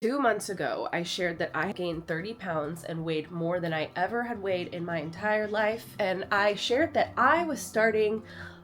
2 months ago, I shared that I gained 30 pounds and weighed more than I ever had weighed in my entire life. And I shared that I was starting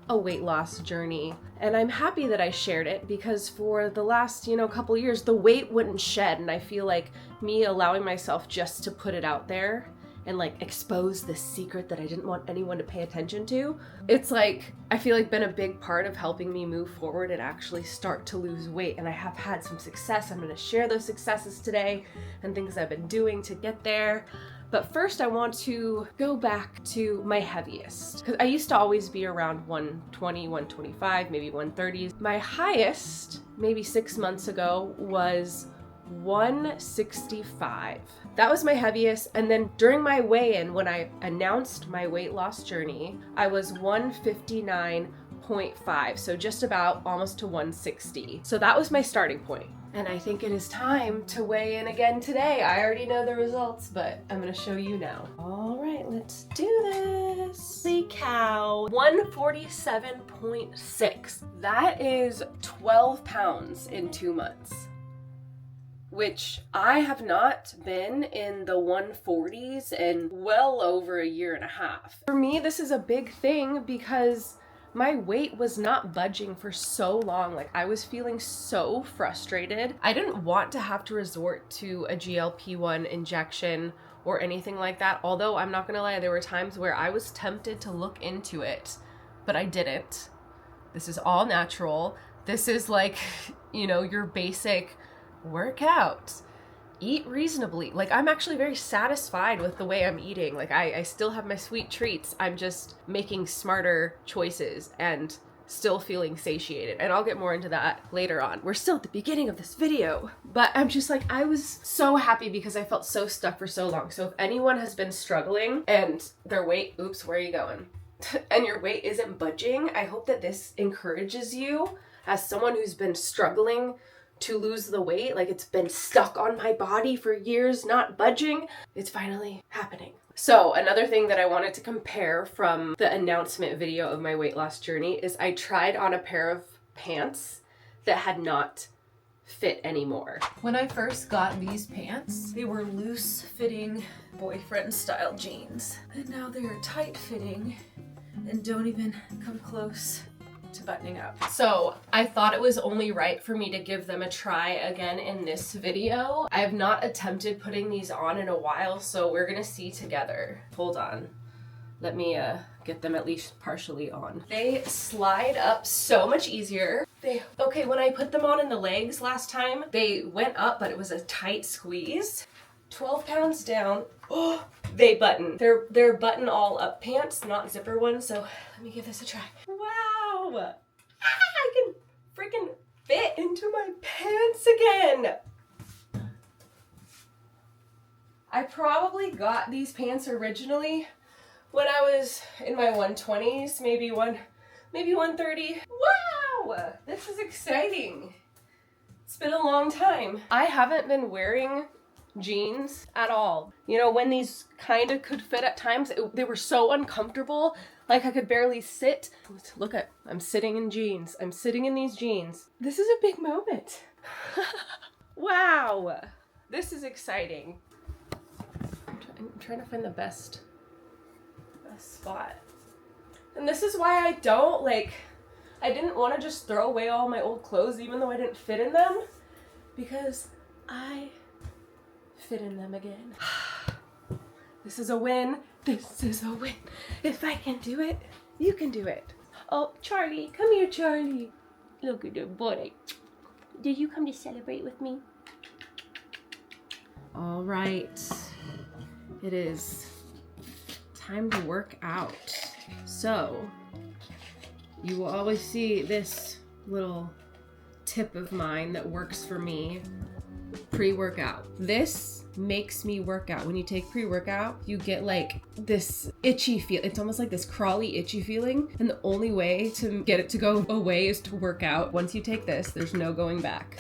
a weight loss journey. And I'm happy that I shared it because for the last, couple years, the weight wouldn't shed. And I feel like me allowing myself just to put it out there and expose this secret that I didn't want anyone to pay attention to. It's I feel been a big part of helping me move forward and actually start to lose weight. And I have had some success. I'm gonna share those successes today and things I've been doing to get there. But first I want to go back to my heaviest. Because I used to always be around 120, 125, maybe 130s. My highest, maybe 6 months ago, was 165. That was my heaviest. And then during my weigh-in, when I announced my weight loss journey, I was 159.5. So just about almost to 160. So that was my starting point. And I think it is time to weigh in again today. I already know the results, but I'm gonna show you now. All right, let's do this. Holy cow, 147.6. That is 12 pounds in 2 months. Which I have not been in the 140s in well over a year and a half. For me, this is a big thing because my weight was not budging for so long. I was feeling so frustrated. I didn't want to have to resort to a GLP-1 injection or anything like that. Although I'm not gonna lie, there were times where I was tempted to look into it, but I didn't. This is all natural. This is your basic workout, eat reasonably. I'm actually very satisfied with the way I'm eating. I still have my sweet treats. I'm just making smarter choices and still feeling satiated. And I'll get more into that later on. We're still at the beginning of this video, but I'm just I was so happy because I felt so stuck for so long. So if anyone has been struggling and their weight, oops, where are you going? And your weight isn't budging, I hope that this encourages you as someone who's been struggling to lose the weight. It's been stuck on my body for years, not budging. It's finally happening. So another thing that I wanted to compare from the announcement video of my weight loss journey is I tried on a pair of pants that had not fit anymore. When I first got these pants, they were loose fitting boyfriend style jeans. And now they are tight fitting and don't even come close to buttoning up. So I thought it was only right for me to give them a try again in this video. I have not attempted putting these on in a while, so we're gonna see together. Hold on. Let me get them at least partially on. They slide up so much easier. Okay, when I put them on in the legs last time, they went up, but it was a tight squeeze. 12 pounds down. Oh, they button. They're button all up pants, not zipper ones, so let me give this a try. Wow! I can freaking fit into my pants again! I probably got these pants originally when I was in my 120s, maybe 130. Wow! This is exciting. It's been a long time. I haven't been wearing jeans at all. When these kind of could fit at times, they were so uncomfortable. I could barely sit. Look I'm sitting in jeans. I'm sitting in these jeans. This is a big moment. Wow. This is exciting. I'm trying to find the best spot. And this is why I don't I didn't want to just throw away all my old clothes even though I didn't fit in them, because I fit in them again. This is a win. This is a win. If I can do it, you can do it. Oh, Charlie, come here, Charlie. Look at the boy. Did you come to celebrate with me? All right. It is time to work out. So, you will always see this little tip of mine that works for me. Pre-workout. This makes me work out. When you take pre-workout, you get this itchy feel. It's almost like this crawly, itchy feeling. And the only way to get it to go away is to work out. Once you take this, there's no going back.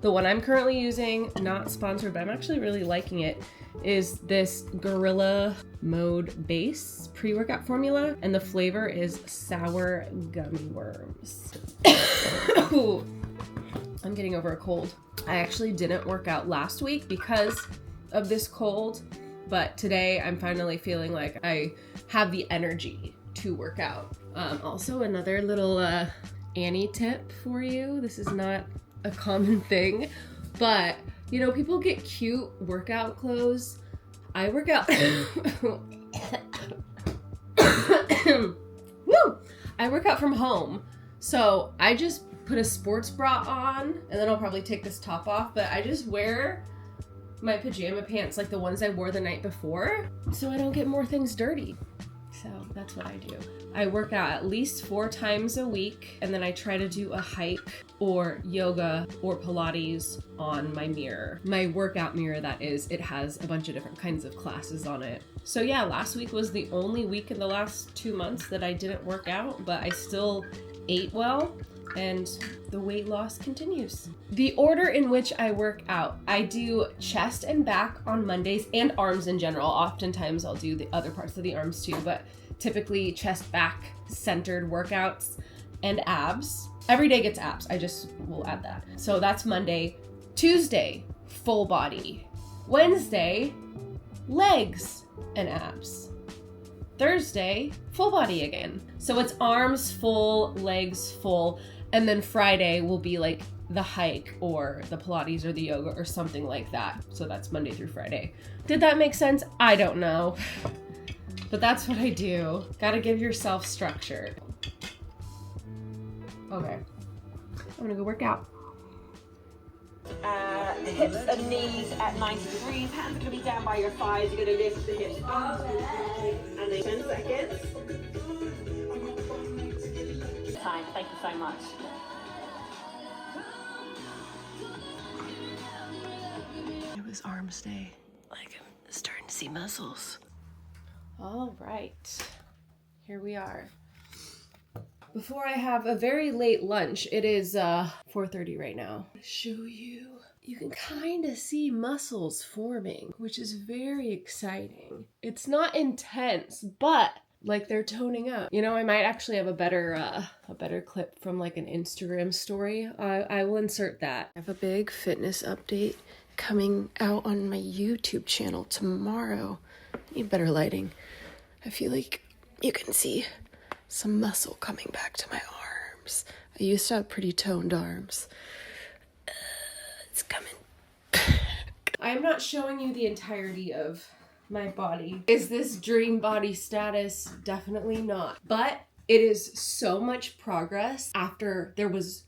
The one I'm currently using, not sponsored, but I'm actually really liking it, is this Gorilla Mode Base pre-workout formula. And the flavor is sour gummy worms. Ooh. I'm getting over a cold. I actually didn't work out last week because of this cold, but today I'm finally feeling like I have the energy to work out. Also, another little Annie tip for you. This is not a common thing, but you know, people get cute workout clothes. I work out. Woo! I work out from home, so I just put a sports bra on, and then I'll probably take this top off, but I just wear my pajama pants like the ones I wore the night before, so I don't get more things dirty. So that's what I do. I work out at least 4 times a week, and then I try to do a hike or yoga or Pilates on my mirror. My workout mirror, that is. It has a bunch of different kinds of classes on it. So yeah, last week was the only week in the last 2 months that I didn't work out, but I still ate well, and the weight loss continues. The order in which I work out, I do chest and back on Mondays, and arms in general. Oftentimes I'll do the other parts of the arms too, but typically chest, back centered workouts, and abs. Every day gets abs, I just will add that. So that's Monday. Tuesday, full body. Wednesday, legs and abs. Thursday, full body again. So it's arms full, legs full, and then Friday will be like the hike or the Pilates or the yoga or something like that. So that's Monday through Friday. Did that make sense? I don't know. But that's what I do. Gotta give yourself structure. Okay. I'm gonna go work out. Hips and knees at 90 degrees. Hands are going to be down by your thighs. You're going to lift the hips up. And then 10 seconds. Time. Thank you so much. It was arms day. Like, I'm starting to see muscles. All right. Here we are. Before I have a very late lunch, it is 4:30 right now. I'll show you. You can kind of see muscles forming, which is very exciting. It's not intense, but like they're toning up. You know, I might actually have a better clip from like an Instagram story. I will insert that. I have a big fitness update coming out on my YouTube channel tomorrow. Need better lighting. I feel like you can see some muscle coming back to my arms. I used to have pretty toned arms. It's coming. I am not showing you the entirety of my body. Is this dream body status? Definitely not. But it is so much progress after there was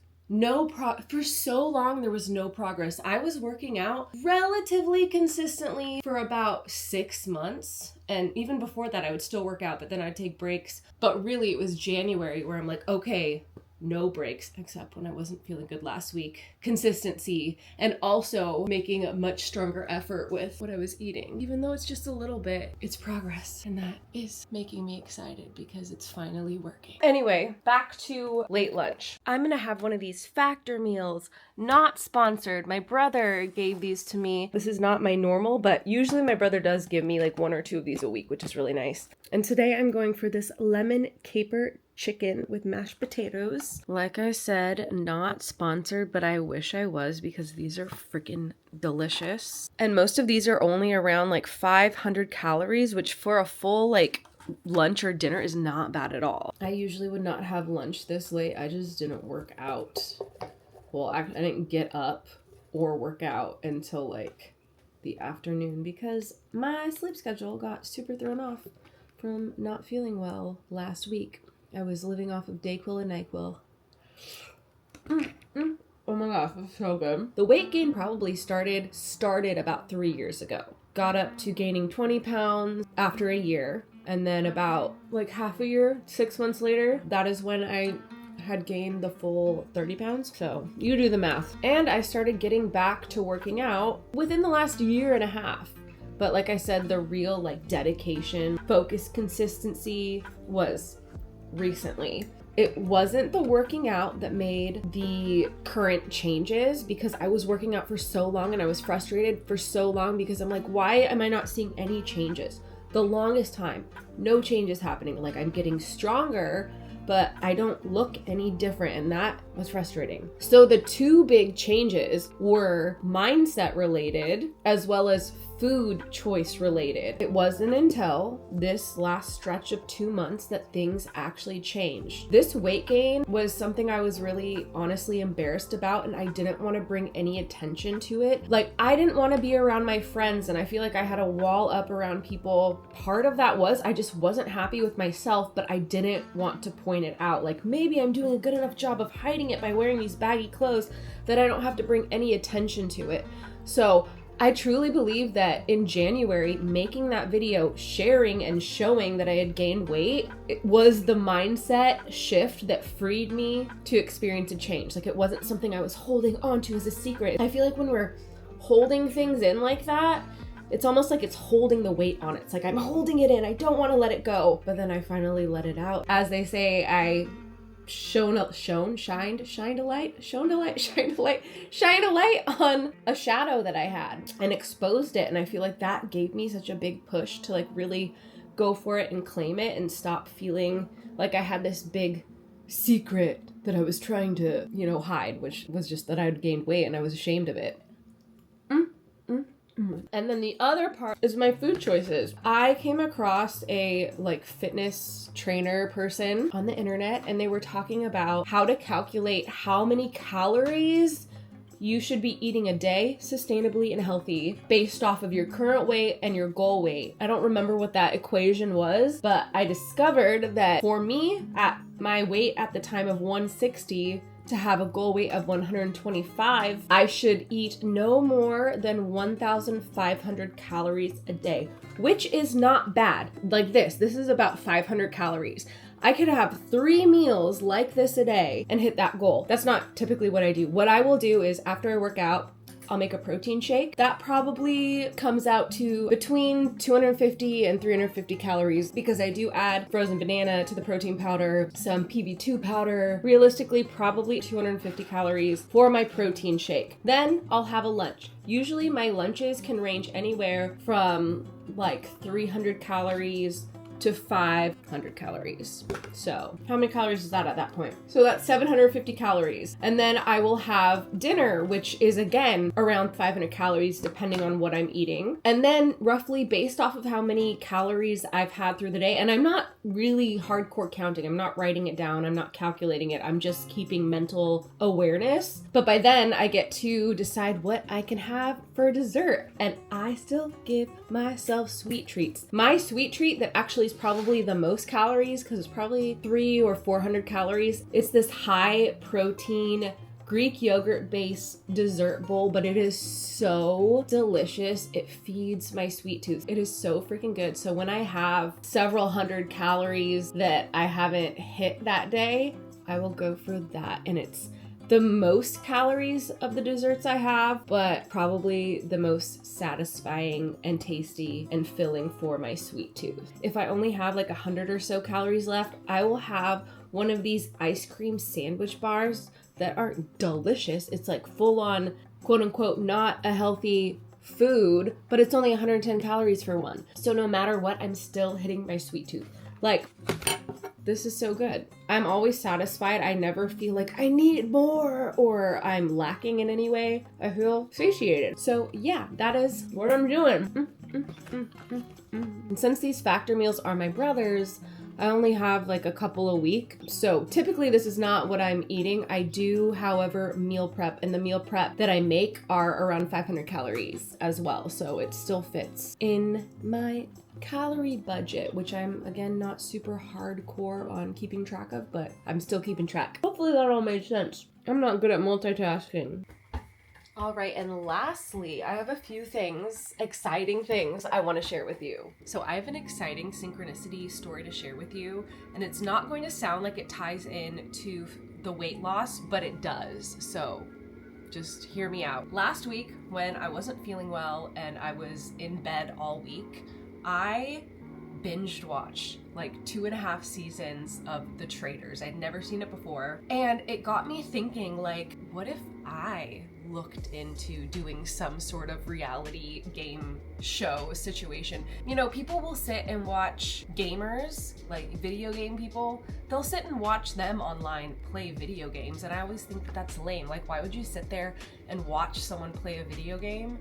for so long there was no progress. I was working out relatively consistently for about 6 months, and even before that I would still work out, but then I'd take breaks. But really it was January where I'm like, okay, no breaks, except when I wasn't feeling good last week. Consistency, and also making a much stronger effort with what I was eating. Even though it's just a little bit, it's progress. And that is making me excited because it's finally working. Anyway, back to late lunch. I'm gonna have one of these Factor meals, not sponsored. My brother gave these to me. This is not my normal, but usually my brother does give me like 1 or 2 of these a week, which is really nice. And today I'm going for this lemon caper chicken with mashed potatoes. Like I said, not sponsored, but I wish I was because these are freaking delicious. And most of these are only around like 500 calories, which for a full like lunch or dinner is not bad at all. I usually would not have lunch this late. I just didn't work out. Well, I didn't get up or work out until like the afternoon because my sleep schedule got super thrown off from not feeling well last week. I was living off of Dayquil and NyQuil. Oh my gosh, that's so good. The weight gain probably started about 3 years ago. Got up to gaining 20 pounds after a year. And then about like half a year, 6 months later, that is when I had gained the full 30 pounds. So you do the math. And I started getting back to working out within the last year and a half. But like I said, the real like dedication, focus, consistency was recently. It wasn't the working out that made the current changes, because I was working out for so long and I was frustrated for so long because I'm like, why am I not seeing any changes? The longest time, no changes happening. Like I'm getting stronger, but I don't look any different. And that was frustrating. So the two big changes were mindset related as well as food choice related. It wasn't until this last stretch of 2 months that things actually changed. This weight gain was something I was really honestly embarrassed about, and I didn't want to bring any attention to it. Like, I didn't want to be around my friends, and I feel like I had a wall up around people. Part of that was I just wasn't happy with myself, but I didn't want to point it out. Like, maybe I'm doing a good enough job of hiding it by wearing these baggy clothes that I don't have to bring any attention to it. So I truly believe that in January, making that video, sharing and showing that I had gained weight, it was the mindset shift that freed me to experience a change. Like, it wasn't something I was holding on to as a secret. I feel like when we're holding things in like that, it's almost like it's holding the weight on it. It's like, I'm holding it in, I don't want to let it go. But then I finally let it out. As they say, I shined a light on a shadow that I had and exposed it. And I feel like that gave me such a big push to like really go for it and claim it and stop feeling like I had this big secret that I was trying to, hide, which was just that I'd gained weight and I was ashamed of it. And then the other part is my food choices. I came across a fitness trainer person on the internet, and they were talking about how to calculate how many calories you should be eating a day sustainably and healthy based off of your current weight and your goal weight. I don't remember what that equation was, but I discovered that for me, at my weight at the time of 160, to have a goal weight of 125, I should eat no more than 1,500 calories a day, which is not bad. Like this is about 500 calories. I could have 3 meals like this a day and hit that goal. That's not typically what I do. What I will do is after I work out, I'll make a protein shake. That probably comes out to between 250 and 350 calories because I do add frozen banana to the protein powder, some PB2 powder, realistically probably 250 calories for my protein shake. Then I'll have a lunch. Usually my lunches can range anywhere from 300 calories to 500 calories. So how many calories is that at that point? So that's 750 calories. And then I will have dinner, which is again around 500 calories depending on what I'm eating. And then roughly based off of how many calories I've had through the day, and I'm not really hardcore counting, I'm not writing it down, I'm not calculating it, I'm just keeping mental awareness. But by then I get to decide what I can have for dessert. And I still give myself sweet treats. My sweet treat that actually is probably the most calories, because it's probably 300 or 400 calories. It's this high protein Greek yogurt based dessert bowl, but it is so delicious. It feeds my sweet tooth. It is so freaking good. So when I have several hundred calories that I haven't hit that day, I will go for that. And it's the most calories of the desserts I have, but probably the most satisfying and tasty and filling for my sweet tooth. If I only have 100 or so calories left, I will have one of these ice cream sandwich bars that are delicious. It's full on, quote unquote, not a healthy food, but it's only 110 calories for one. So no matter what, I'm still hitting my sweet tooth. This is so good. I'm always satisfied. I never feel like I need more or I'm lacking in any way. I feel satiated. So yeah, that is what I'm doing. And since these factor meals are my brother's, I only have a couple a week. So typically this is not what I'm eating. I do, however, meal prep, and the meal prep that I make are around 500 calories as well. So it still fits in my calorie budget, which I'm again not super hardcore on keeping track of, but I'm still keeping track. Hopefully that all made sense. I'm not good at multitasking. All right, and lastly, I have a few exciting things I want to share with you. So I have an exciting synchronicity story to share with you, and it's not going to sound like it ties in to the weight loss, but it does. So just hear me out. Last week, when I wasn't feeling well and I was in bed all week, I binged watched 2.5 seasons of The Traitors. I'd never seen it before. And it got me thinking, what if I looked into doing some sort of reality game show situation. You know, people will sit and watch gamers, like video game people, they'll sit and watch them online play video games, and I always think that that's lame. Like, why would you sit there and watch someone play a video game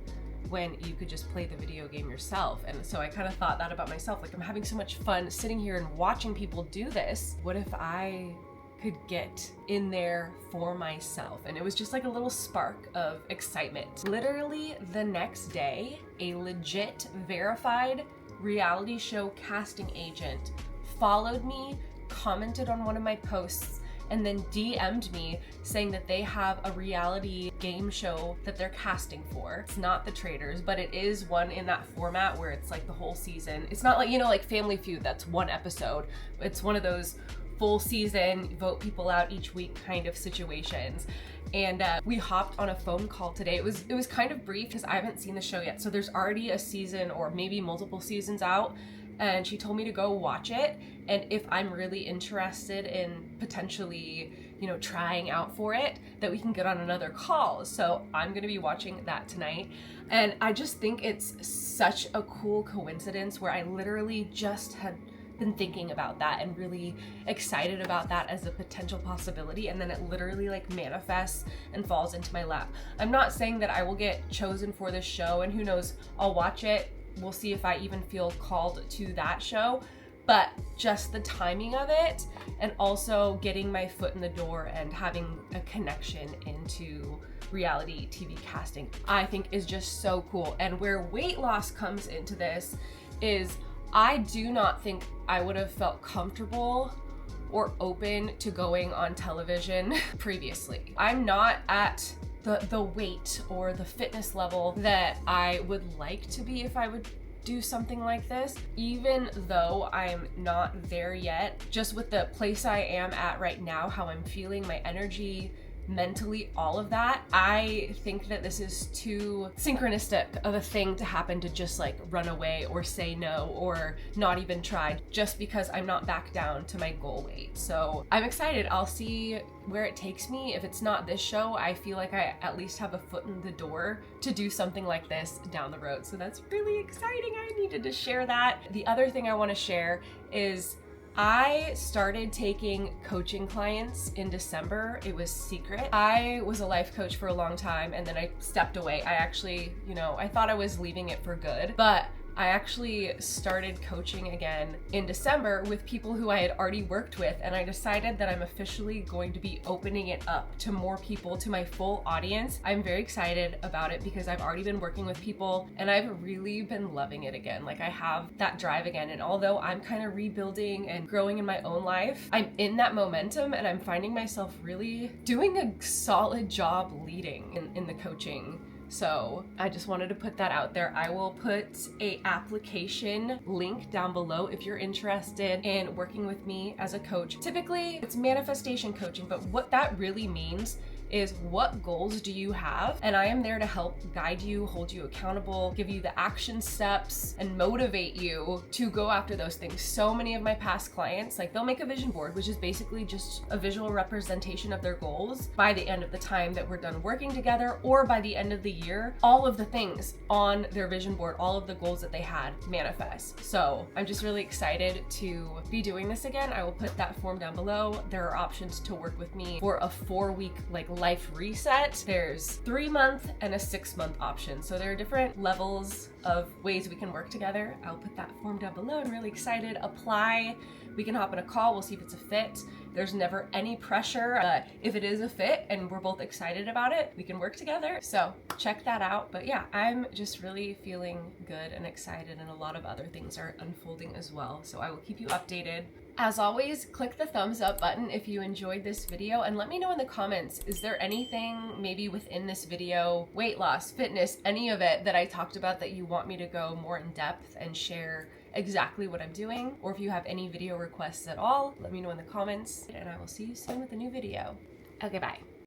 when you could just play the video game yourself? And so I kind of thought that about myself. Like, I'm having so much fun sitting here and watching people do this. What if I could get in there for myself? And it was just like a little spark of excitement. Literally the next day, a legit verified reality show casting agent followed me, commented on one of my posts, and then DM'd me saying that they have a reality game show that they're casting for. It's not The Traitors, but it is one in that format where it's like the whole season. It's not like, you know, like Family Feud, that's one episode. It's one of those full season, vote people out each week kind of situations. And we hopped on a phone call today. It was kind of brief because I haven't seen the show yet. So there's already a season or maybe multiple seasons out. And she told me to go watch it. And if I'm really interested in potentially, you know, trying out for it, that we can get on another call. So I'm gonna be watching that tonight. And I just think it's such a cool coincidence where I literally just had been thinking about that and really excited about that as a potential possibility, and then it literally like manifests and falls into my lap. I'm not saying that I will get chosen for this show, and who knows, I'll watch it, we'll see if I even feel called to that show, but just the timing of it and also getting my foot in the door and having a connection into reality TV casting, I think is just so cool. And where weight loss comes into this is I do not think I would have felt comfortable or open to going on television previously. I'm not at the weight or the fitness level that I would like to be if I would do something like this, even though I'm not there yet. Just with the place I am at right now, how I'm feeling, my energy, mentally, all of that, I think that this is too synchronistic of a thing to happen to just like run away or say no or not even try just because I'm not back down to my goal weight. So I'm excited. I'll see where it takes me. If it's not this show, I feel like I at least have a foot in the door to do something like this down the road. So that's really exciting. I needed to share that. The other thing I want to share is I started taking coaching clients in December. It was secret. I was a life coach for a long time and then I stepped away. I actually, I thought I was leaving it for good, but I actually started coaching again in December with people who I had already worked with, and I decided that I'm officially going to be opening it up to more people, to my full audience. I'm very excited about it because I've already been working with people and I've really been loving it again. Like, I have that drive again, and although I'm kind of rebuilding and growing in my own life, I'm in that momentum and I'm finding myself really doing a solid job leading in the coaching. So I just wanted to put that out there. I will put a application link down below if you're interested in working with me as a coach. Typically it's manifestation coaching, but what that really means is what goals do you have? And I am there to help guide you, hold you accountable, give you the action steps, and motivate you to go after those things. So many of my past clients, like, they'll make a vision board, which is basically just a visual representation of their goals by the end of the time that we're done working together, or by the end of the year, all of the things on their vision board, all of the goals that they had manifest. So I'm just really excited to be doing this again. I will put that form down below. There are options to work with me for a 4-week life reset. There's 3-month and a 6-month option. So there are different levels of ways we can work together. I'll put that form down below. I'm really excited. Apply. We can hop on a call. We'll see if it's a fit. There's never any pressure. If it is a fit and we're both excited about it, we can work together. So check that out. But yeah, I'm just really feeling good and excited, and a lot of other things are unfolding as well. So I will keep you updated. As always, click the thumbs up button if you enjoyed this video, and let me know in the comments, is there anything maybe within this video, weight loss, fitness, any of it that I talked about that you want me to go more in depth and share exactly what I'm doing? Or if you have any video requests at all, let me know in the comments, and I will see you soon with a new video. Okay, bye.